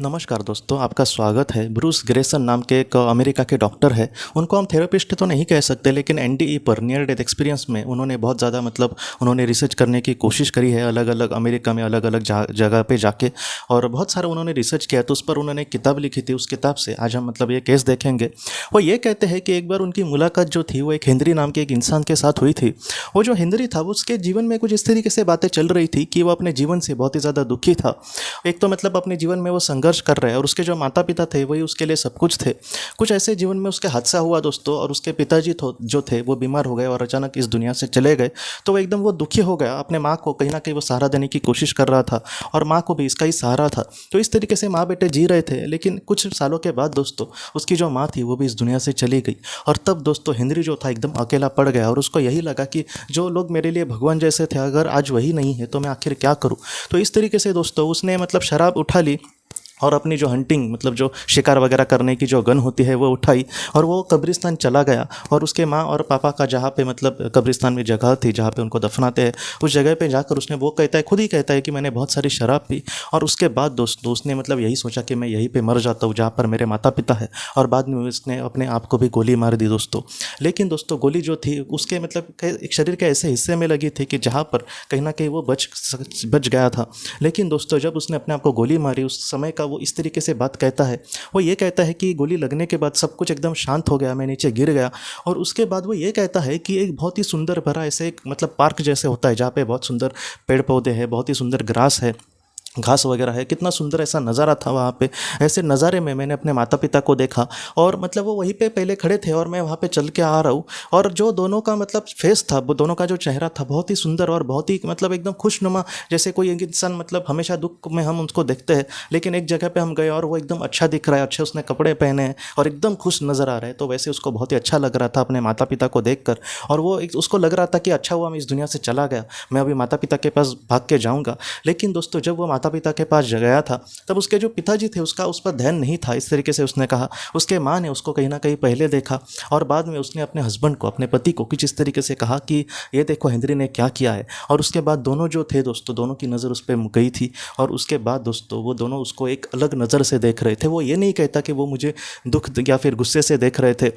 नमस्कार दोस्तों, आपका स्वागत है। ब्रूस ग्रेसन नाम के एक अमेरिका के डॉक्टर है। उनको हम थेरेपिस्ट तो नहीं कह सकते, लेकिन एनडीई पर नियर डेथ एक्सपीरियंस में उन्होंने बहुत ज़्यादा उन्होंने रिसर्च करने की कोशिश करी है अलग अलग अमेरिका में अलग अलग जगह पे जाके, और बहुत सारा उन्होंने रिसर्च किया। तो उस पर उन्होंने एक किताब लिखी थी। उस किताब से आज हम ये केस देखेंगे। वो ये कहते हैं कि एक बार उनकी मुलाकात जो थी वो एक हेनरी नाम के एक इंसान के साथ हुई थी। वो जो हेनरी था उसके जीवन में कुछ इस तरीके से बातें चल रही थी कि वो अपने जीवन से बहुत ही ज़्यादा दुखी था। एक तो अपने जीवन में वो संघर्ष कर रहा है और उसके जो माता पिता थे वही उसके लिए सब कुछ थे। कुछ ऐसे जीवन में उसके हादसा हुआ दोस्तों, और उसके पिताजी जो थे वो बीमार हो गए और अचानक इस दुनिया से चले गए। तो वो दुखी हो गया। अपने माँ को कहीं ना कहीं वो सहारा देने की कोशिश कर रहा था और माँ को भी इसका ही सहारा था। तो इस तरीके से माँ बेटे जी रहे थे। लेकिन कुछ सालों के बाद दोस्तों उसकी जो माँ थी वो भी इस दुनिया से चली गई। और तब दोस्तों हेनरी जो था एकदम अकेला पड़ गया और उसको यही लगा कि जो लोग मेरे लिए भगवान जैसे थे, अगर आज वही नहीं है तो मैं आखिर क्या करूँ। तो इस तरीके से दोस्तों उसने शराब उठा ली और अपनी जो हंटिंग जो शिकार वगैरह करने की जो गन होती है वो उठाई और वो कब्रिस्तान चला गया। और उसके माँ और पापा का जहाँ पे कब्रिस्तान में जगह थी जहाँ पे उनको दफनाते हैं, उस जगह पे जाकर उसने वो कहता है, खुद ही कहता है कि मैंने बहुत सारी शराब पी। और उसके बाद दोस्तों उसने यही सोचा कि मैं यहीं पे मर जाता हूँ जहाँ पर मेरे माता पिता है। और बाद में उसने अपने आप को भी गोली मार दी दोस्तों। लेकिन दोस्तों गोली जो थी उसके एक शरीर के ऐसे हिस्से में लगी थी कि जहाँ पर कहीं ना कहीं वो बच गया था। लेकिन दोस्तों जब उसने अपने आप को गोली मारी उस समय का वो इस तरीके से बात कहता है। वो ये कहता है कि गोली लगने के बाद सब कुछ एकदम शांत हो गया, मैं नीचे गिर गया। और उसके बाद वो ये कहता है कि एक बहुत ही सुंदर भरा ऐसे एक पार्क जैसे होता है जहाँ पे बहुत सुंदर पेड़ पौधे हैं, बहुत ही सुंदर ग्रास है, घास वगैरह है, कितना सुंदर ऐसा नज़ारा था वहाँ पे। ऐसे नज़ारे में मैंने अपने माता पिता को देखा और वो वहीं पे पहले खड़े थे और मैं वहाँ पे चल के आ रहा हूँ। और जो दोनों का फेस था, वो दोनों का जो चेहरा था बहुत ही सुंदर और बहुत ही एकदम खुशनुमा, जैसे कोई एक इंसान हमेशा दुख में हम उसको देखते हैं, लेकिन एक जगह पे हम गए और वो एकदम अच्छा दिख रहा है, अच्छे उसने कपड़े पहने हैं और एकदम खुश नज़र आ रहा है। तो वैसे उसको बहुत ही अच्छा लग रहा था अपने माता पिता को देख कर। और वो उसको लग रहा था कि अच्छा हुआ मैं इस दुनिया से चला गया, मैं अभी माता पिता के पास भाग के जाऊँगा। लेकिन दोस्तों जब वो माता पिता के पास गया था तब उसके जो पिताजी थे उसका उस पर ध्यान नहीं था, इस तरीके से उसने कहा। उसके माँ ने उसको कहीं ना कहीं पहले देखा और बाद में उसने अपने हस्बैंड को, अपने पति को कुछ इस तरीके से कहा कि ये देखो हेनरी ने क्या किया है। और उसके बाद दोनों जो थे दोस्तों, दोनों की नज़र उस पर गई थी और उसके बाद दोस्तों वो दोनों उसको एक अलग नज़र से देख रहे थे। वो ये नहीं कहता कि वो मुझे दुख या फिर गुस्से से देख रहे थे,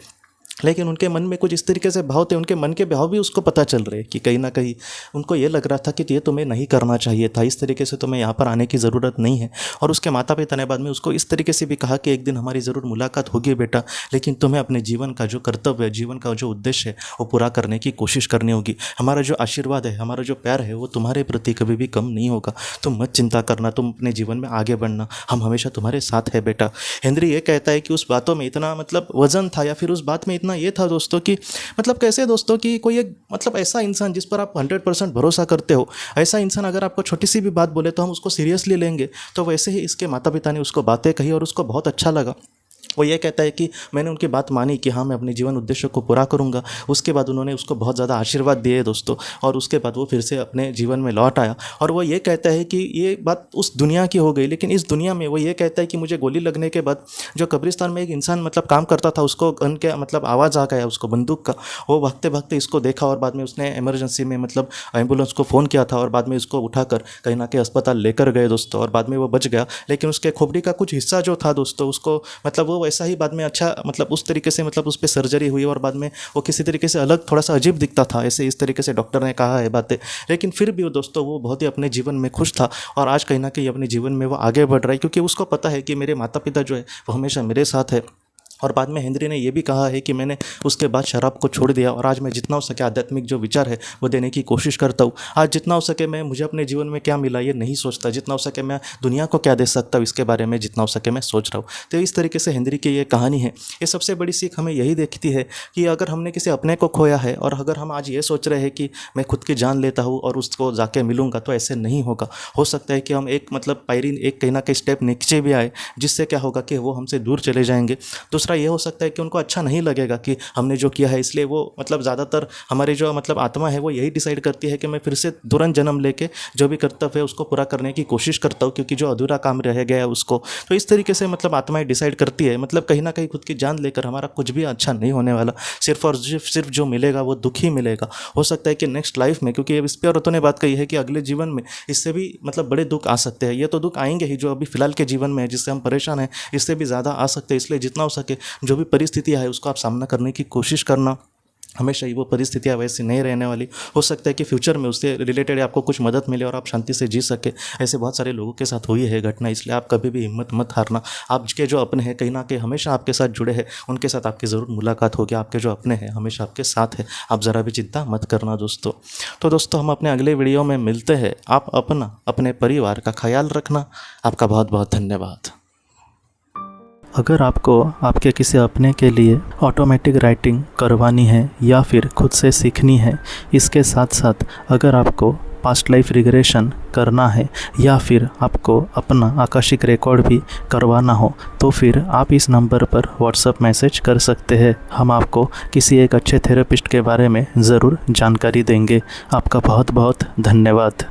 लेकिन उनके मन में कुछ इस तरीके से भाव थे। उनके मन के भाव भी उसको पता चल रहे कि कहीं ना कहीं उनको ये लग रहा था कि ये तुम्हें नहीं करना चाहिए था, इस तरीके से तुम्हें यहाँ पर आने की ज़रूरत नहीं है। और उसके माता पिता ने बाद में उसको इस तरीके से भी कहा कि एक दिन हमारी ज़रूर मुलाकात होगी बेटा, लेकिन तुम्हें अपने जीवन का जो कर्तव्य है, जीवन का जो उद्देश्य है वो पूरा करने की कोशिश करनी होगी। हमारा जो आशीर्वाद है, हमारा जो प्यार है वो तुम्हारे प्रति कभी भी कम नहीं होगा। तुम मत चिंता करना, तुम अपने जीवन में आगे बढ़ना, हम हमेशा तुम्हारे साथ है बेटा। हेनरी ये कहता है कि उस बातों में इतना वजन था, या फिर उस बात में इतना ये था दोस्तों कि कैसे दोस्तों कि कोई एक ऐसा इंसान जिस पर आप 100% भरोसा करते हो, ऐसा इंसान अगर आपको छोटी सी भी बात बोले तो हम उसको सीरियसली लेंगे। तो वैसे ही इसके माता पिता ने उसको बातें कही और उसको बहुत अच्छा लगा। वो ये कहता है कि मैंने उनकी बात मानी कि हाँ मैं अपने जीवन उद्देश्य को पूरा करूँगा। उसके बाद उन्होंने उसको बहुत ज़्यादा आशीर्वाद दिए दोस्तों, और उसके बाद वो फिर से अपने जीवन में लौट आया। और वो ये कहता है कि ये बात उस दुनिया की हो गई, लेकिन इस दुनिया में वो ये कहता है कि मुझे गोली लगने के बाद जो कब्रिस्तान में एक इंसान काम करता था, उसको गन के आवाज़ आ गया उसको बंदूक का। वो भागते भागते इसको देखा और बाद में उसने इमरजेंसी में एम्बुलेंस को फ़ोन किया था और बाद में इसको उठाकर कहीं ना कहीं अस्पताल लेकर गए दोस्तों, और बाद में वो बच गया। लेकिन उसके खोपड़ी का कुछ हिस्सा जो था दोस्तों उसको वो वैसा ही बाद में अच्छा उस तरीके से उस पर सर्जरी हुई और बाद में वो किसी तरीके से अलग थोड़ा सा अजीब दिखता था, ऐसे इस तरीके से डॉक्टर ने कहा है बातें। लेकिन फिर भी वो दोस्तों वो बहुत ही अपने जीवन में खुश था और आज कहीं ना कहीं अपने जीवन में वो आगे बढ़ रहा है, क्योंकि उसको पता है कि मेरे माता पिता जो है वो हमेशा मेरे साथ है। और बाद में हेनरी ने यह भी कहा है कि मैंने उसके बाद शराब को छोड़ दिया और आज मैं जितना हो सके आध्यात्मिक जो विचार है वो देने की कोशिश करता हूँ। आज जितना हो सके मैं मुझे अपने जीवन में क्या मिला ये नहीं सोचता, जितना हो सके मैं दुनिया को क्या दे सकता हूँ इसके बारे में जितना हो सके मैं सोच रहा हूँ। तो इस तरीके से हेनरी की ये कहानी है। ये सबसे बड़ी सीख हमें यही देखती है कि अगर हमने किसी अपने को खोया है और अगर हम आज ये सोच रहे हैं कि मैं खुद की जान लेता हूँ और उसको जाके मिलूंगा, तो ऐसे नहीं होगा। हो सकता है कि हम एक पायरी एक कहीं ना कहीं स्टेप नीचे भी आए, जिससे क्या होगा कि वो हमसे दूर चले जाएंगे। दूसरा दूसरा ये हो सकता है कि उनको अच्छा नहीं लगेगा कि हमने जो किया है, इसलिए वो मतलब ज़्यादातर हमारी जो मतलब आत्मा है वो यही डिसाइड करती है कि मैं फिर से तुरंत जन्म लेके जो भी कर्तव्य है उसको पूरा करने की कोशिश करता हूँ, क्योंकि जो अधूरा काम रह गया है उसको। तो इस तरीके से मतलब आत्माएं डिसाइड करती है, मतलब कहीं ना कहीं खुद की जान लेकर हमारा कुछ भी अच्छा नहीं होने वाला, सिर्फ और सिर्फ जो मिलेगा वो दुख ही मिलेगा। हो सकता है कि नेक्स्ट लाइफ में, क्योंकि इस पे औरतों ने बात कही है कि अगले जीवन में इससे भी मतलब बड़े दुख आ सकते हैं। ये तो दुख आएंगे ही जो अभी फिलहाल के जीवन में है, जिससे हम परेशान हैं, इससे भी ज़्यादा आ सकते हैं। इसलिए जितना हो सके जो भी परिस्थितियाँ है उसको आप सामना करने की कोशिश करना। हमेशा ही वो परिस्थितियाँ वैसी नहीं रहने वाली। हो सकता है कि फ्यूचर में उससे रिलेटेड आपको कुछ मदद मिले और आप शांति से जी सके। ऐसे बहुत सारे लोगों के साथ हुई है घटना, इसलिए आप कभी भी हिम्मत मत हारना। आपके जो अपने हैं कहीं ना कहीं हमेशा आपके साथ जुड़े हैं, उनके साथ आपकी ज़रूर मुलाकात होगी। आपके जो अपने हैं हमेशा आपके साथ है, आप ज़रा भी चिंता मत करना दोस्तों। तो दोस्तों हम अपने अगले वीडियो में मिलते हैं। आप अपने परिवार का ख्याल रखना। आपका बहुत बहुत धन्यवाद। अगर आपको आपके किसी अपने के लिए ऑटोमेटिक राइटिंग करवानी है या फिर खुद से सीखनी है, इसके साथ साथ अगर आपको पास्ट लाइफ रिग्रेशन करना है या फिर आपको अपना आकाशिक रिकॉर्ड भी करवाना हो, तो फिर आप इस नंबर पर व्हाट्सएप मैसेज कर सकते हैं। हम आपको किसी एक अच्छे थेरेपिस्ट के बारे में ज़रूर जानकारी देंगे। आपका बहुत बहुत धन्यवाद।